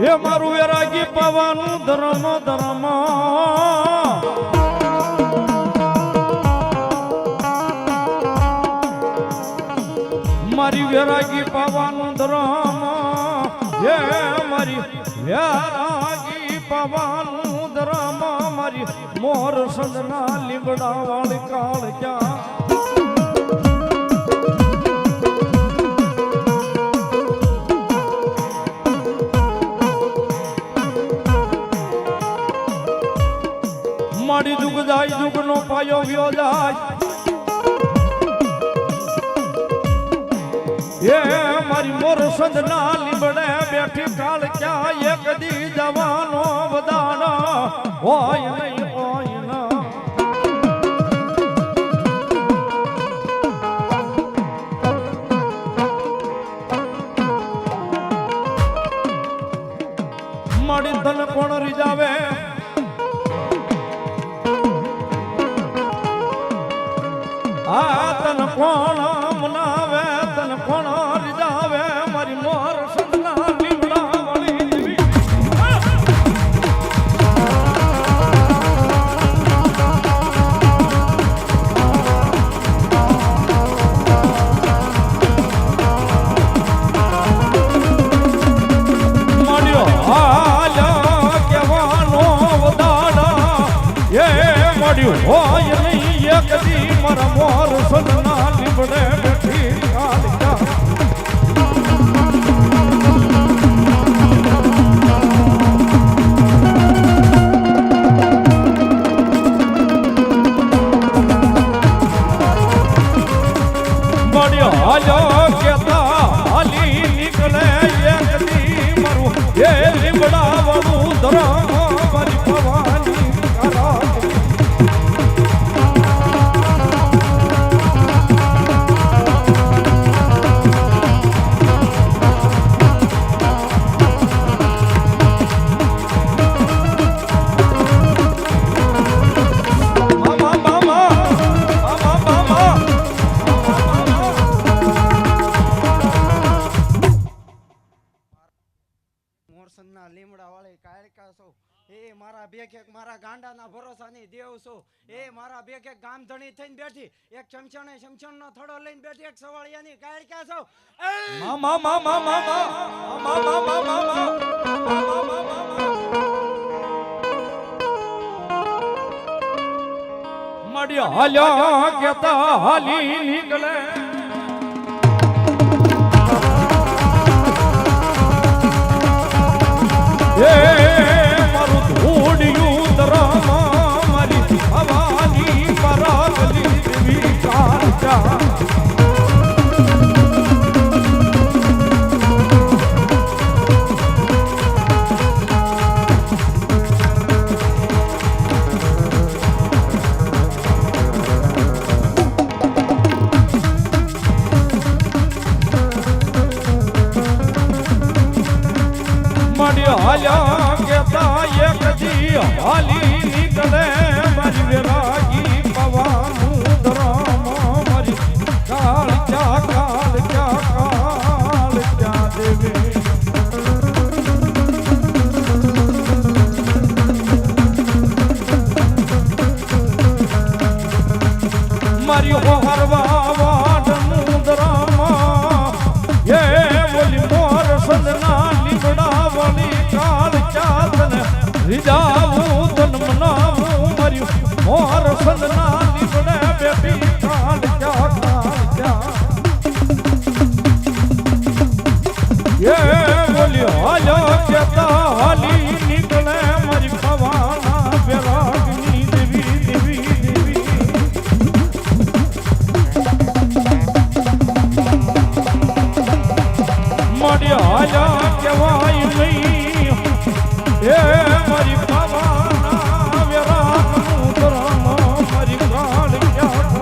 એ મારું વેરાગી પાવાનું ધર્મ ધર્મ મારી વેરાગી પાવાનું ધર્મ હે મારી વેરાગી પાવાનું ધર્મ મારી મોર સદના લીમડા વાળી કાળ ક્યાં મારી દુઃખ જાય દુઃખ નો પાયો વ્યો જાય એ મારી મોર સંધના લીમડે બેઠી કાળ ક્યાં એક દી જવાનો બધાના હોય નહીં હોય ના મારી ધન કોણ રીજાવે તન કોણ મનાવે તન કોણ રીજાવે મારી મોર સંતના લીમડા વાળી દેવી મળ્યો હાલ્યો કેવાનો વધાડા એ મળ્યું હોય નહીં એક દી મારા મોર સદના લીમડે બેઠી કાલિકા મળ્યો હાલ્યો કેતા હાલી નીકળે એક દી મારું એ લીમડા વાળું ધરમ મારી ભવાની કરા લીમડા વાળી કાયકા છો એ મારા બેખેક મારા ગાંડાના ભરોસાની દેવ છો એ મારા બેખેક ગામધણી થઈને બેઠી એક ચમચાને ચમચણનો થોડો લઈને બેઠી એક સવાળિયાની કાયકા છો મામા મામા મામા મામા મામા મળ્યો હાલ્યો કેતા હાલી નીકળે મારું ધૂળિયું ધરમ મારી ભવાની પરાગલી દેવી કાળજા હાલ્યા કેતા એક દી હાલી નીકળે મારી વેરાગી પવાનું ધરમ મારી કાળ ક્યાં દેવી મારી હોહરવા વાડનું ધરમ એ બોલી મોર સદના લીમડા વાળી કાળ ચાતન રીજાવું તન મનાવું મર્યું મોર સદના લીમડે બેઠી કાળ એ બોલી હાલ્યો કેતા હાલી નીકળે મારી ભવાના વેરાગની દેવી દેવી દેવી મળ્યા હાલ્યા કેવાય નહીં એ મારી ભવાના વેરાગનું ધરમ મારી કાળ ક્યાં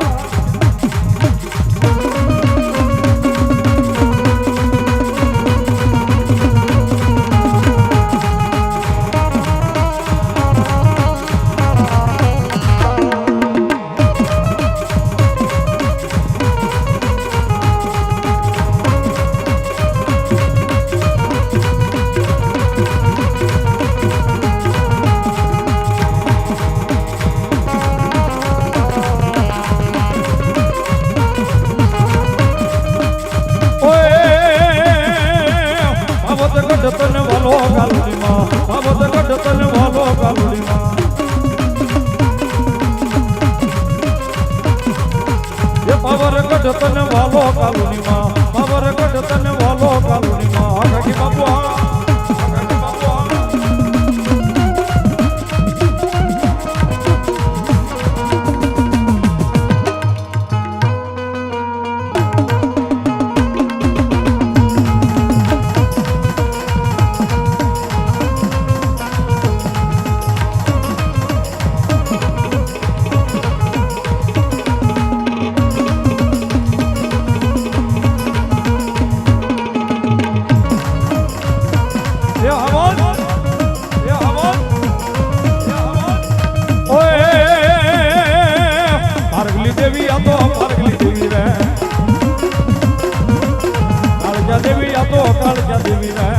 એ હવન એ હવન એ હવન ઓય પારગલી દેવી આ તો પારગલી દેવી રે કાળજા દેવી આ તો કાળજા દેવી રે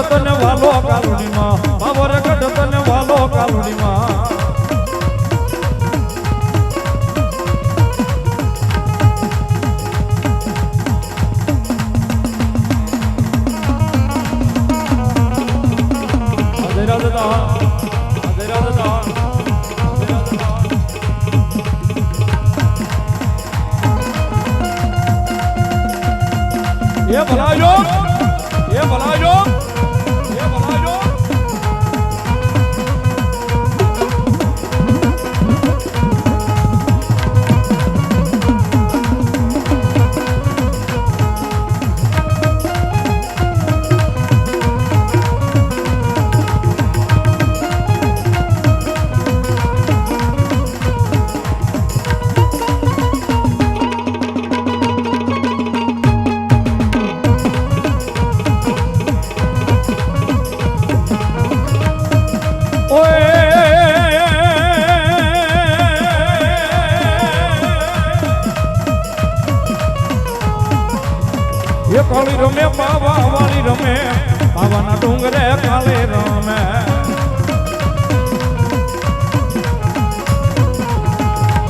તને વાલો કાલુડીમાં બાબર ગઢ તને વાલો કાલુડીમાં એ ભલાયો એ ભલાયો એ ભલાયો એ કાળી રમે બાવા વાળી રમે બાવાના ડુંગરે કાલે રમે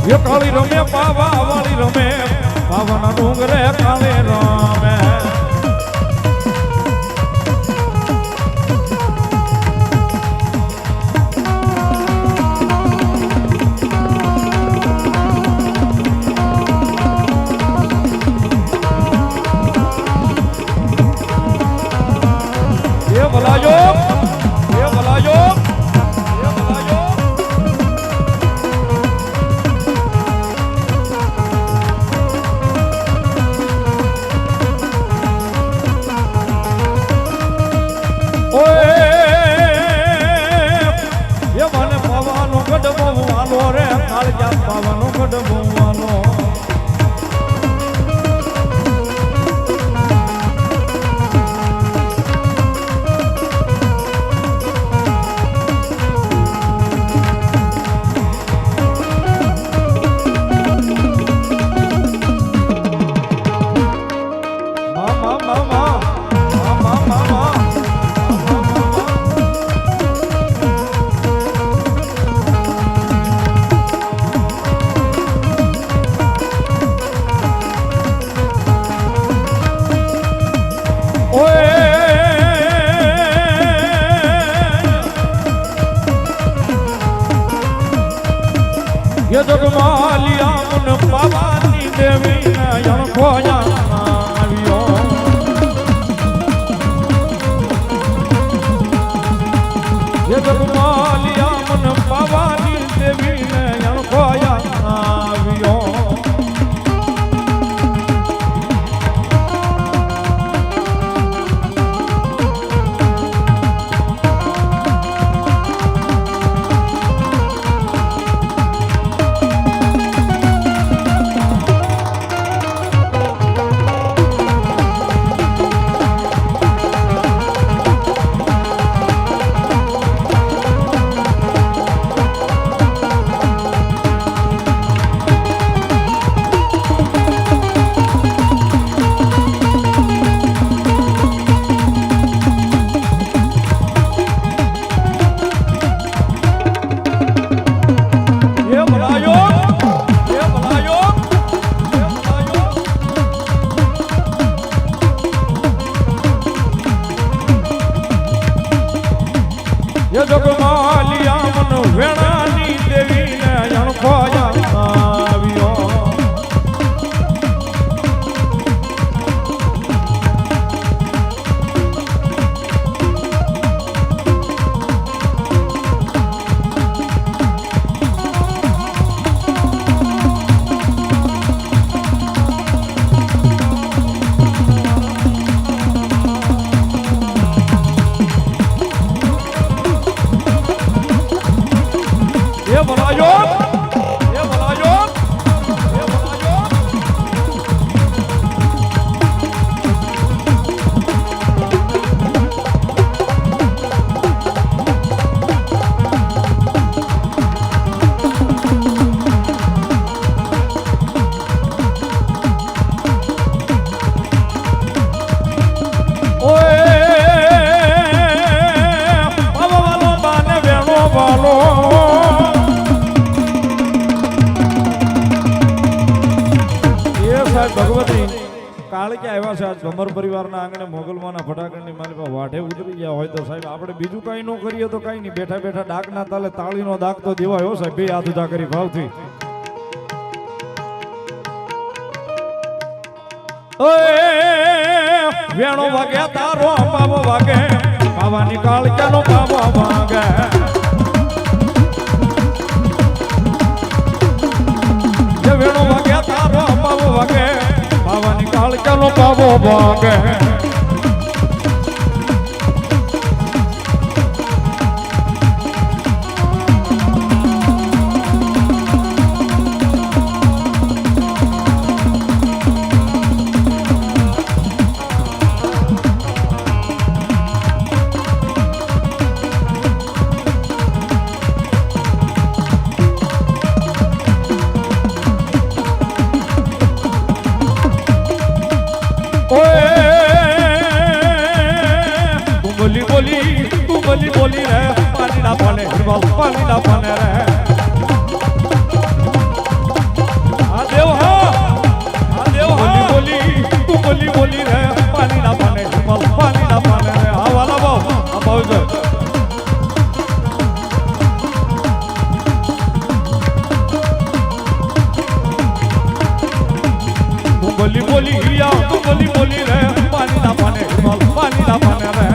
એ કાળી રમે બાવા વાળી રમે બાવાના ડુંગરે કાલે રમે ભલાયો એ ભલાયો એ ભલાયો ઓય એ મને પાવાનો ગઢ બહુવાનો રે કાળજા પાવાનો ગઢ બહુવાનો ये जगमालिया मुन पावानी देवी नयन खोया आवियो ये जगमालिया मुन पावानी देवी नयन खोया आवियो એ જગમાલિયા મન વેણાની દેવીને અણખોયા આવ્યો ભમર પરિવારના આંગણે મોગલમાના ફટાકડની માલિક વાઢે ઉતરી ગયા હોય તો સાહેબ આપણે બીજું કઈ ન કરીએ તો કઈ નહીં બેઠા બેઠા ડાકના તાલે તાળીનો દાગ તો દેવાયો સાહેબ બે હાથ ઉધા કરી ભાવથી વેણો વાગે તારો બાબો વાગે બાવાની કાળજાનો બાબો વાગે વેણો વાગે તારો બાબો વાગે બાવાની કાળજાનો બાબો વાગે બોલી રે પાણી ના પાને પાણી ના પાને રે આ દેવ બોલી રે પાણી ના પાને પાણી ના પાને રે આ વાલા બાવ આ બાવ જો બોલી હિયા બોલી રે પાણી ના પાને પાણી ના પાને રે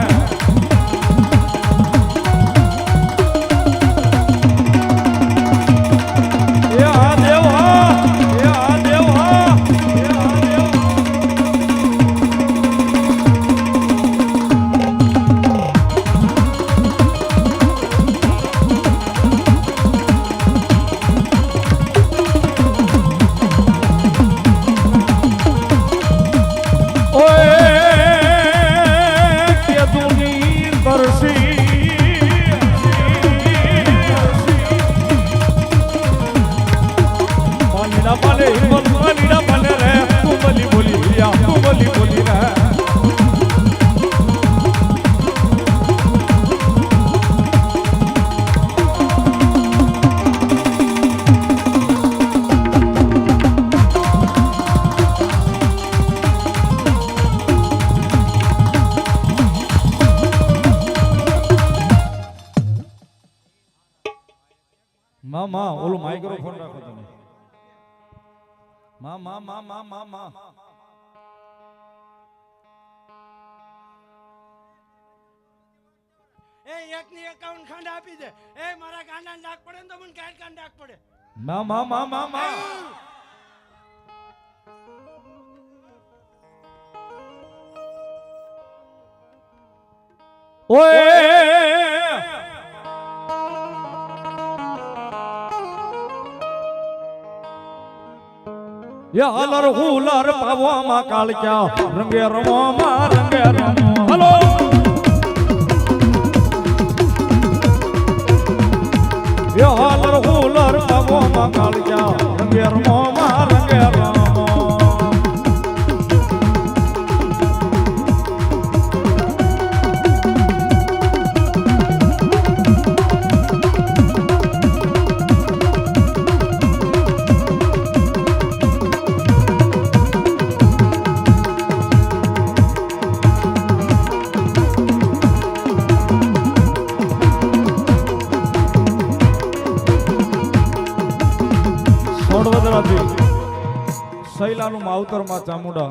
માં ઓલું માઇક્રોફોન રાખો તમે માં એ એક ની 51 ખંડ આપી દે એ મારા ગાંડા ડાક પડે ને તો મને કાઢ કાઢ ડાક પડે માં હાલર હુલર પાવામાં કાળક્યા રંગે રમોમાં રંગે રમો હલો હાલર હુલર પાવામાં કાળક્યા રંગે રમોમાં રંગે રમો તરફથી શૈલાનું માવતરમાં ચામુંડા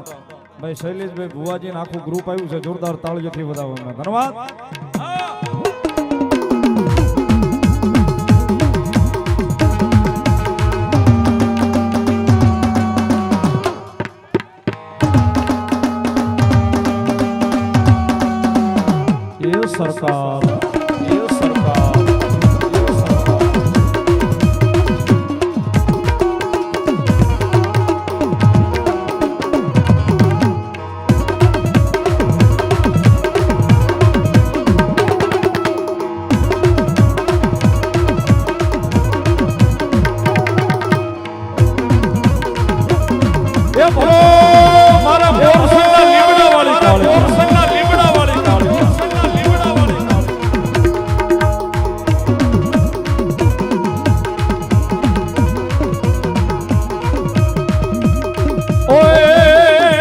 ભાઈ શૈલેષભાઈ ભુવાજી આખું ગ્રુપ આવ્યું છે જોરદાર તાળીઓથી વધાવવામાં ધન્યવાદ સરકાર એ સરકાર મારા બોરસના લીમડા વાળી કાળી બોરસના લીમડા વાળી કાળી બોરસના લીમડા વાળી કાળી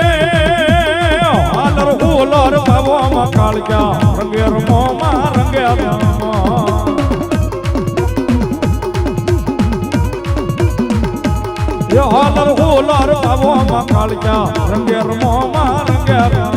ઓય હાલર ઉલર પાવામાં કાળજા રંગે રમોમાં રંગે હાલર હોલર પાવોમાં કાળજા રંગે રમોમાં રંગે રમો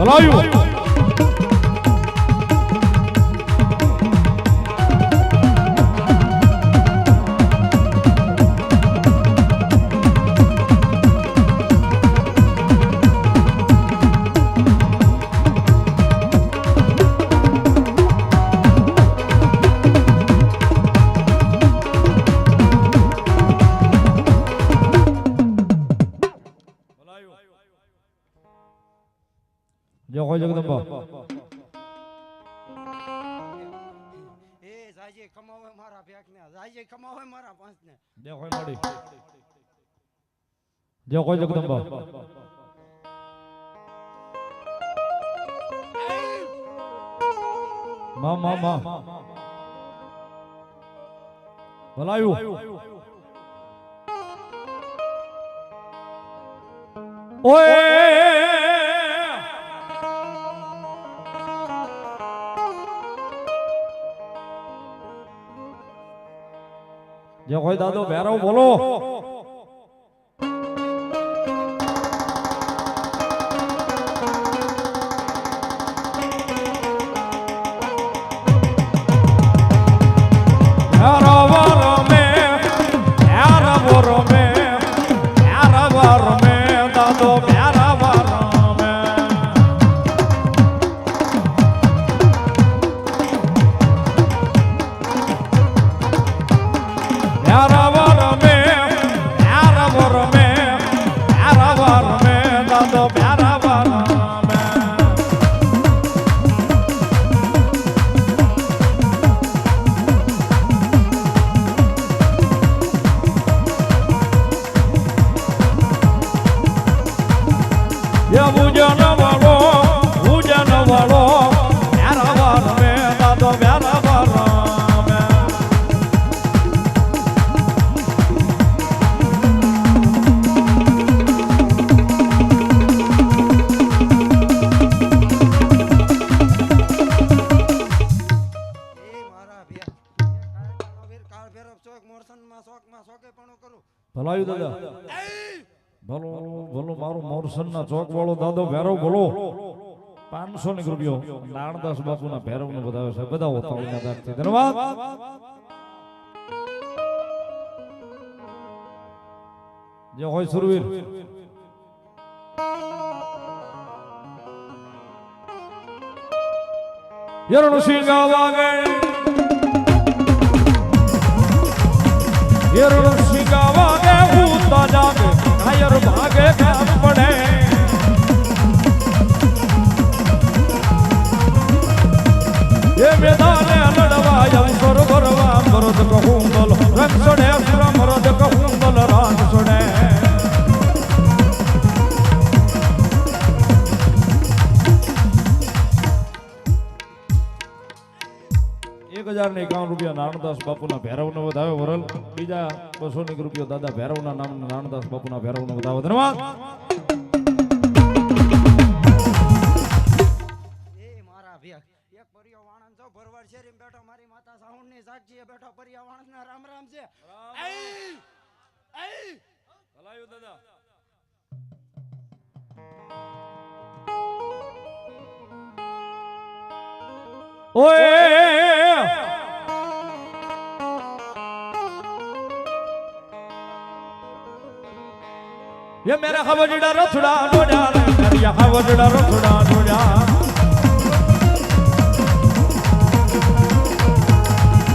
ભલાયું જો કોઈ જગદંબા એ જાજે કમાવે મારા ભેખ ને જાજે કમાવે મારા પાંચ ને જો કોઈ મળી જો કોઈ જગદંબા માં ભલાયું ઓય જો કોઈ દાદો ભેરવ બોલો ભલાયું દાદા ભલો ભલો મારું મોરસન ના ચોક વાળો દાદો ભેરવ બોલો 500 રૂપિયો નાણદાસ બાપુ ના ભેરવ ને બતાવે છે બધા હોતા ધન્યવાદ જે હોય સુરવીર યરણ સિંગા વાગે યરણ સિંગા વાગે ભૂતા જાગે કાયર ભાગે કામ પડે એ મેદાને લડવા અવસર ભરવા મરદ કહું બલ રક્ષણે અસુર મરદ કહું બલ રાજ છોડે 1051 રૂપિયા નાણદાસ બાપુના ભેરવનો વધાવે વરલ બીજા 200 રૂપિયા દાદા ભેરવના નામ નાણદાસ બાપુના ભેરવનો વધાવે ધન્યવાદ એ મારા ભેખ એક પરિયો વાણંદ છો ભરવાડ શેરીમ બેઠો મારી માતા સાઉન્ડની સાક્ષીએ બેઠો પરિયા વાણંદના રામ રામ છે ભલાયું દાદા ઓય ये मेरा हवजड़ा रथड़ा डोड़ा मेरा हवजड़ा रथड़ा डोड़ा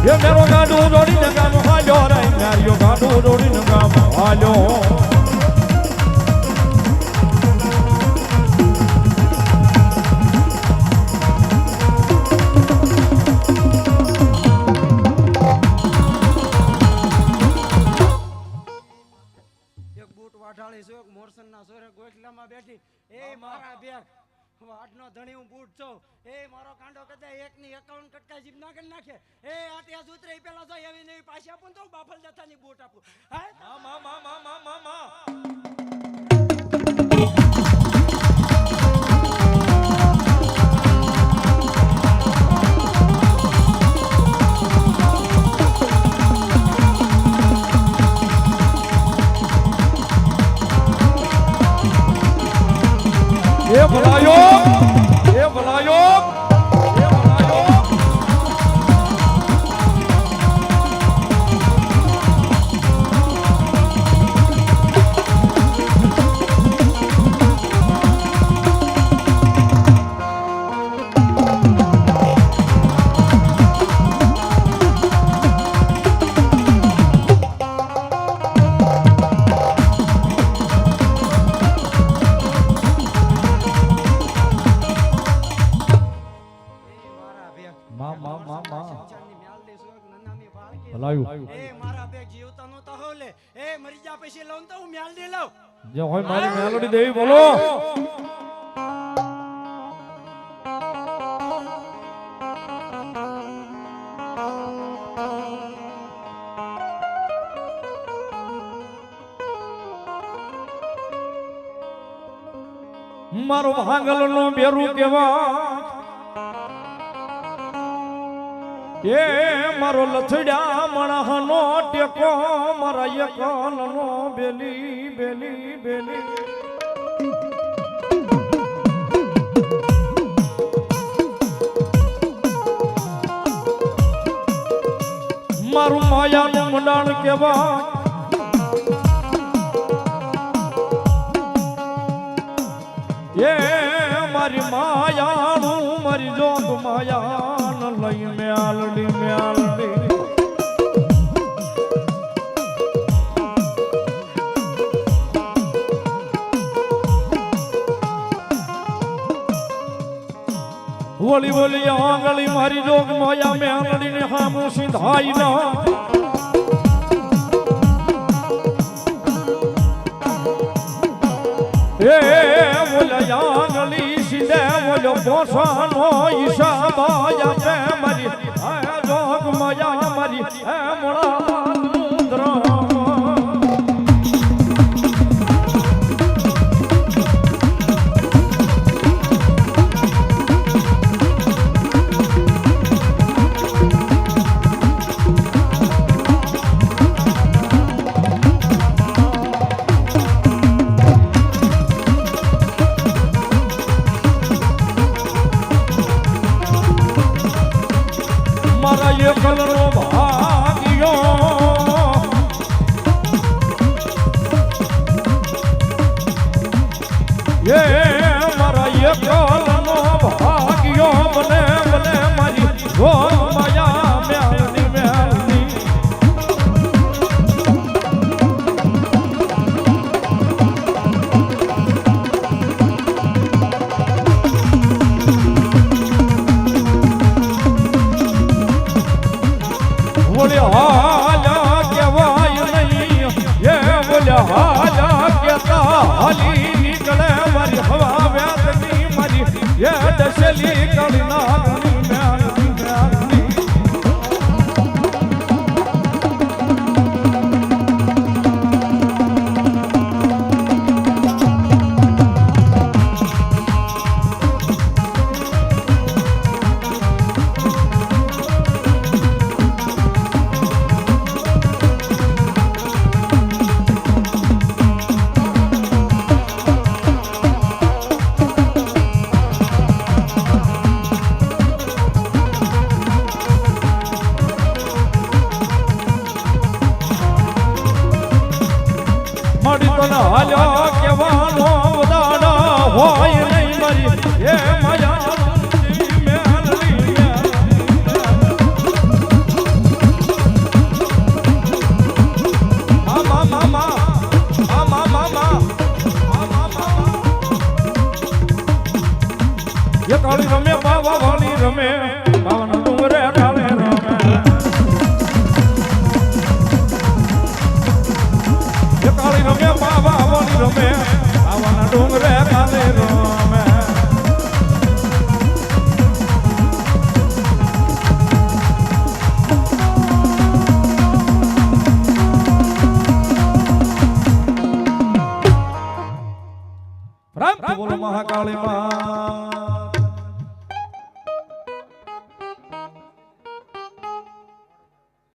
ये मेरो गाडू डोड़ी न गाम हालो रे मेरियो गाडू डोड़ी न गाम हालो મોરસનના સોરે ગોખલામાં બેઠી એ મારા બેગ વાડનો ધણી હું બૂટ છો એ મારો કાંડો કદા એકની 51 કટકા જીભ ના કરી નાખે એ આટિયા સૂત્રે પેલા તો એવી ને પાછી આપું તો બાફલ જથાની બૂટ આપું હા મા એ ભલાયો શમશાનની મ્યાલડી સુરગ નનામી બાળકી. ભલાયું એ મારા બે જીવતાનું તો હોલે એ મરી જા પછી લઉં તો હું મ્યાલડી લઉં. જે હોય મારી મેલોડી દેવી બોલો. મારો ભાંગલ નો બેરું કેવા એ મારો લથડ્યા મણહનો ટેકો મારા એકલનો બેલી બેલી બેલી મારું માયાનું મંડાણ કેવા એ મારી માયાનું મારી જોગ માયાન લઈ મ્યાલડી મ્યાલડી વળી વળી આંગળી મારી જોગ માયા મ્યાલડી ને હામું સિંધાઈ ના આંગળી સીધે બોલો પોસાનો ઈશાબાયા પે મારી આ જોગ માયા મારી હે મોળા મુદ્રા કલરો ભાગ્યો એ મારા એકલનો ભાગ્યો મને મને મારી ઓ માયા મ્યાલડી મ્યાલડી હાલા કેવાય નહીં એ બોલ્યા હાલા કેતા હાલી નીકળે મારી હવા વ્યાતની મારી એ દશલી કળી નાગણી મ્યાલડી મ્યાલડી હાલ્યો કેવાનો દાડા હોય નહીં મારી એ માયા એ કાળી રમે બાવા વાળી રમે બાવાના ડુંગરે કાળે રમે કાળી રમે બાવા વાળી રમે આવાના ડુંગરે કાલે રમે રામ બોલો મહાકાળી માં